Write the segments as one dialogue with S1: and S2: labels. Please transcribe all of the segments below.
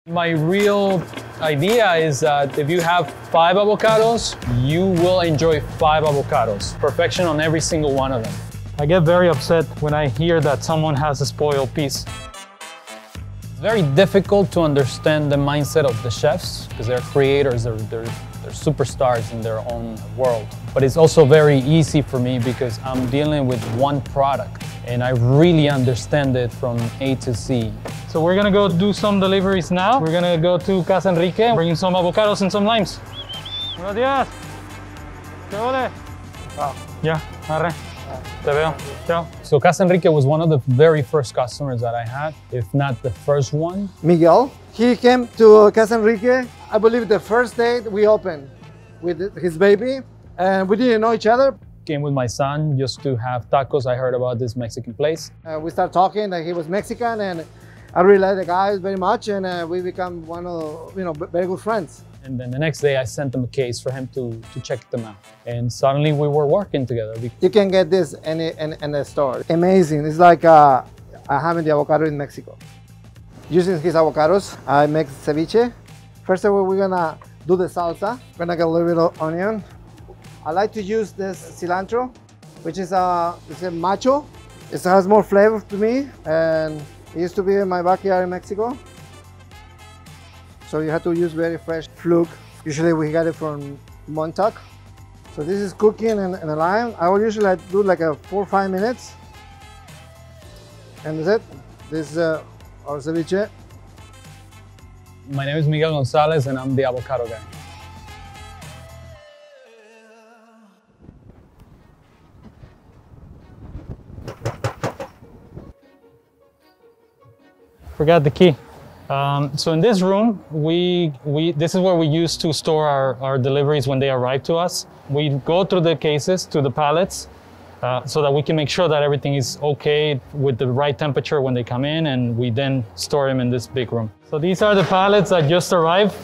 S1: My real idea is that if you have 5 avocados, you will enjoy 5 avocados. Perfection on every single one of them.
S2: I get very upset when I hear that someone has a spoiled piece.
S1: It's very difficult to understand the mindset of the chefs because they're creators, they're superstars in their own world. But it's also very easy for me because I'm dealing with one product and I really understand it from A to Z.
S2: So we're gonna go do some deliveries now. We're gonna go to Casa Enrique, bring some avocados and some limes. Buenos días. ¿Qué ole? Wow. Ya, arre. Te veo. Ciao.
S1: So Casa Enrique was one of the very first customers that I had, if not the first one.
S3: Miguel, he came to Casa Enrique, I believe the first day we opened with his baby, and we didn't know each other.
S1: Came with my son just to have tacos. I heard about this Mexican place.
S3: We started talking that he was Mexican, and I really like the guy very much, and we become one of, very good friends.
S1: And then the next day I sent him a case for him to check them out. And suddenly we were working together.
S3: You can get this in the store. Amazing. It's like having the avocado in Mexico. Using his avocados, I make ceviche. First of all, we're gonna do the salsa. We're gonna get a little bit of onion. I like to use this cilantro, which is it's a macho. It has more flavor to me, and it used to be in my backyard in Mexico. So you have to use very fresh fluke. Usually we get it from Montauk. So this is cooking in a lime. I will usually do like a 4 or 5 minutes. And that's it. This is our ceviche.
S1: My name is Miguel Gonzalez and I'm the avocado guy.
S2: Forgot the key. So in this room, this is where we used to store our deliveries when they arrive to us. We go through the cases to the pallets so that we can make sure that everything is okay with the right temperature when they come in, and we then store them in this big room. So these are the pallets that just arrived.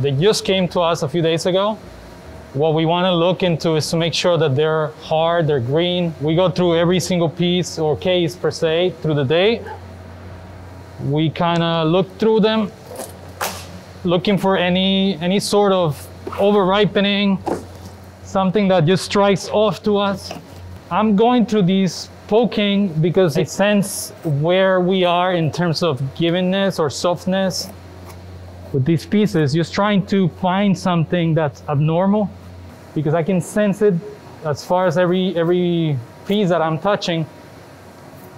S2: They just came to us a few days ago. What we want to look into is to make sure that they're hard, they're green. We go through every single piece or case per se through the day. We kind of look through them, looking for any sort of over-ripening, something that just strikes off to us. I'm going through these poking because I sense where we are in terms of givingness or softness with these pieces, just trying to find something that's abnormal because I can sense it as far as every piece that I'm touching.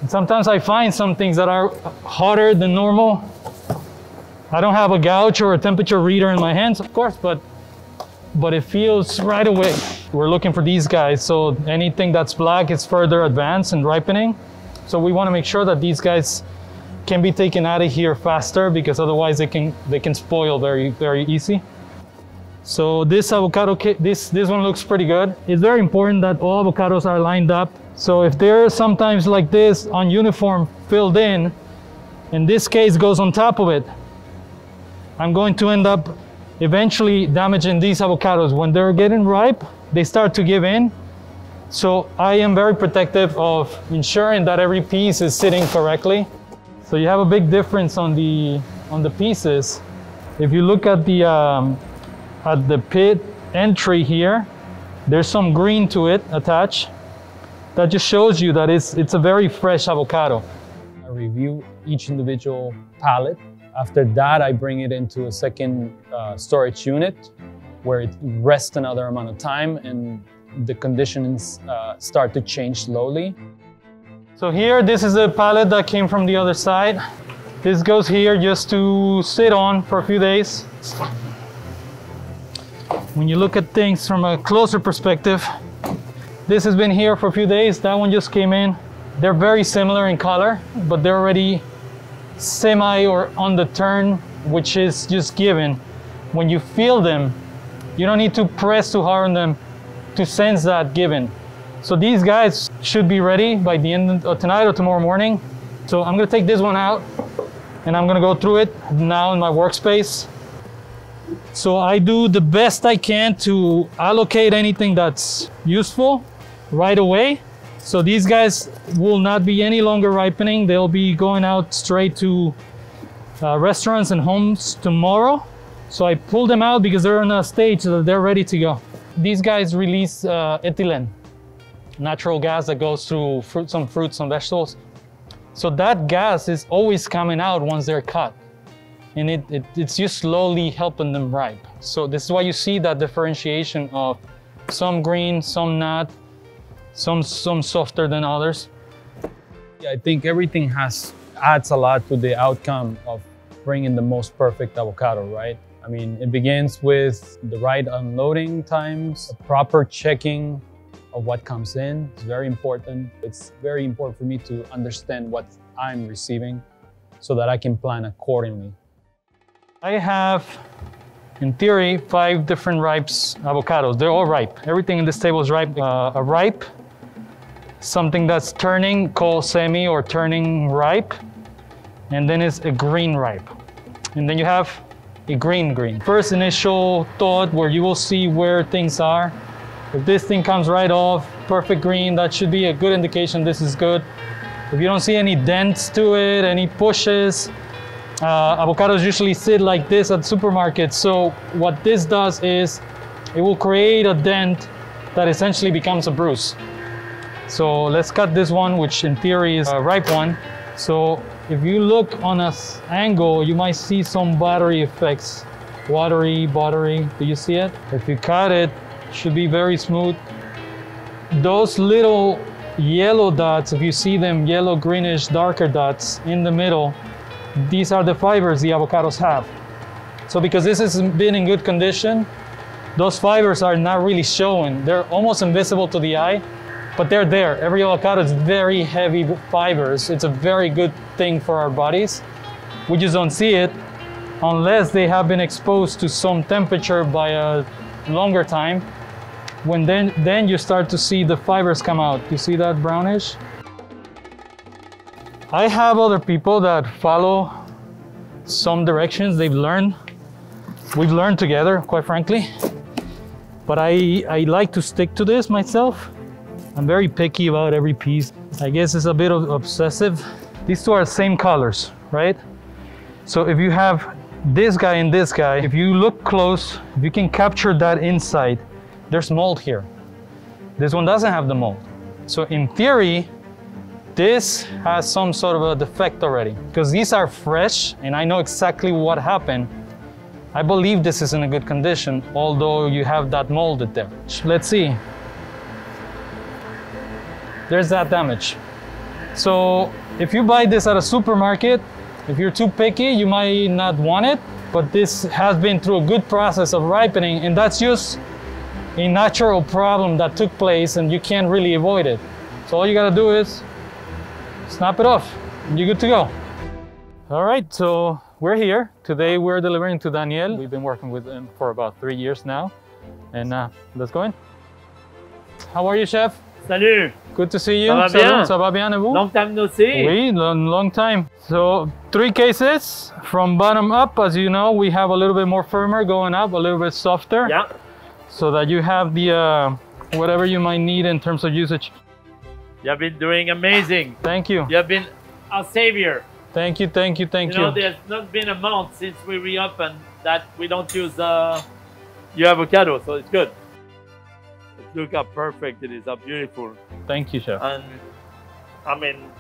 S2: And sometimes I find some things that are hotter than normal. I don't have a gauge or a temperature reader in my hands, of course, but it feels right away. We're looking for these guys, so anything that's black is further advanced in ripening. So we want to make sure that these guys can be taken out of here faster because otherwise they can spoil very, very easy. So this avocado, this one looks pretty good. It's very important that all avocados are lined up. So if they're sometimes like this on uniform filled in this case goes on top of it, I'm going to end up eventually damaging these avocados. When they're getting ripe, they start to give in. So I am very protective of ensuring that every piece is sitting correctly. So you have a big difference on the pieces. If you look at the pit entry here, there's some green to it attached. That just shows you that it's a very fresh avocado.
S1: I review each individual pallet. After that, I bring it into a second storage unit where it rests another amount of time and the conditions start to change slowly.
S2: So here, this is a pallet that came from the other side. This goes here just to sit on for a few days. When you look at things from a closer perspective, this has been here for a few days. That one just came in. They're very similar in color, but they're already semi or on the turn, which is just given. When you feel them, you don't need to press too hard on them to sense that given. So these guys should be ready by the end of tonight or tomorrow morning. So I'm gonna take this one out and I'm gonna go through it now in my workspace. So I do the best I can to allocate anything that's useful right away. So these guys will not be any longer ripening. They'll be going out straight to restaurants and homes tomorrow. So I pulled them out because they're on a stage that they're ready to go. These guys release ethylene, natural gas that goes through some fruits and vegetables. So that gas is always coming out once they're cut. And it's just slowly helping them ripe. So this is why you see that differentiation of some green, some not, some softer than others.
S1: Yeah, I think everything adds a lot to the outcome of bringing the most perfect avocado, right? I mean, it begins with the right unloading times, a proper checking of what comes in. It's very important. It's very important for me to understand what I'm receiving so that I can plan accordingly.
S2: I have, in theory, 5 different ripes avocados. They're all ripe. Everything in this table is ripe. A ripe, something that's turning, called semi or turning ripe, and then it's a green ripe. And then you have a green. First initial thought where you will see where things are. If this thing comes right off, perfect green, that should be a good indication this is good. If you don't see any dents to it, any pushes, avocados usually sit like this at supermarkets. So what this does is it will create a dent that essentially becomes a bruise. So let's cut this one, which in theory is a ripe one. So if you look on an angle, you might see some battery effects. Watery, buttery, do you see it? If you cut it, it should be very smooth. Those little yellow dots, if you see them, yellow, greenish, darker dots in the middle, these are the fibers the avocados have. So because this has been in good condition, those fibers are not really showing. They're almost invisible to the eye, but they're there. Every avocado is very heavy fibers. It's a very good thing for our bodies. We just don't see it unless they have been exposed to some temperature by a longer time. When then you start to see the fibers come out. You see that brownish? I have other people that follow some directions they've learned. We've learned together, quite frankly. But I like to stick to this myself. I'm very picky about every piece. I guess it's a bit of obsessive. These two are the same colors, right? So if you have this guy and this guy, if you look close, if you can capture that inside, there's mold here. This one doesn't have the mold. So in theory, this has some sort of a defect already. Because these are fresh and I know exactly what happened. I believe this is in a good condition, although you have that molded there. Let's see. There's that damage. So if you buy this at a supermarket, if you're too picky, you might not want it, but this has been through a good process of ripening, and that's just a natural problem that took place and you can't really avoid it. So all you gotta do is snap it off and you're good to go. All right, so we're here. Today we're delivering to Daniel. We've been working with him for about 3 years now. And let's go in. How are you, chef?
S4: Salut!
S2: Good to see you.
S4: Ça va bien?
S2: Ça va bien et vous?
S4: Long time no see.
S2: Oui, long time. So 3 cases from bottom up. As you know, we have a little bit more firmer going up, a little bit softer.
S4: Yeah.
S2: So that you have the whatever you might need in terms of usage.
S4: You have been doing amazing.
S2: Thank you.
S4: You have been our savior.
S2: Thank you.
S4: You know, there's not been a month since we reopened that we don't use your avocado, so it's good. Look how perfect it is, how beautiful.
S2: Thank you, chef.
S4: And I mean,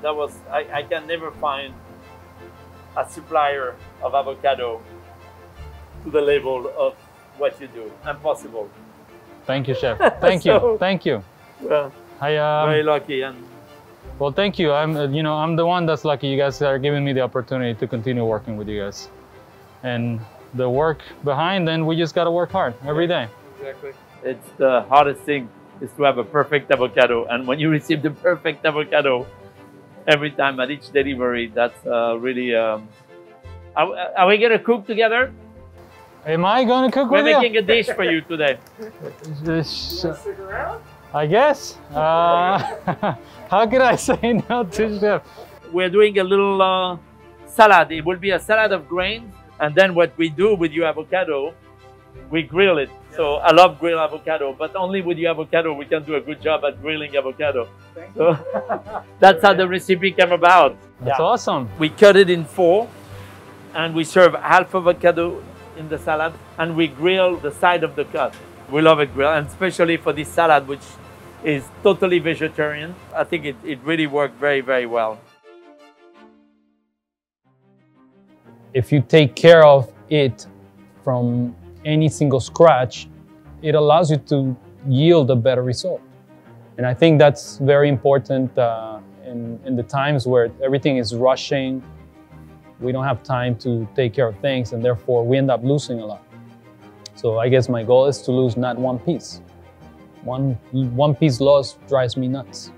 S4: that was, I can never find a supplier of avocado to the level of what you do. Impossible.
S2: Thank you, chef. Thank you. Thank you.
S4: Well, very lucky. And
S2: well, thank you. I'm the one that's lucky. You guys are giving me the opportunity to continue working with you guys. And the work behind, then we just got to work hard every day.
S4: Exactly. It's the hardest thing is to have a perfect avocado. And when you receive the perfect avocado every time at each delivery, that's really... Are we going to cook together?
S2: Am I going to cook with you?
S4: We're making a dish for you today.
S5: Stick around?
S2: I guess. How could I say no to chef?
S4: We're doing a little salad. It will be a salad of grains. And then what we do with your avocado, we grill it. So I love grilled avocado, but only with your avocado we can do a good job at grilling avocado. So that's how the recipe came about.
S2: That's awesome.
S4: We cut it in 4 and we serve half avocado in the salad, and we grill the side of the cut. We love it grilled, and especially for this salad, which is totally vegetarian. I think it really worked very, very well.
S1: If you take care of it from any single scratch, it allows you to yield a better result. And I think that's very important in the times where everything is rushing. We don't have time to take care of things, and therefore we end up losing a lot. So I guess my goal is to lose not one piece. One piece loss drives me nuts.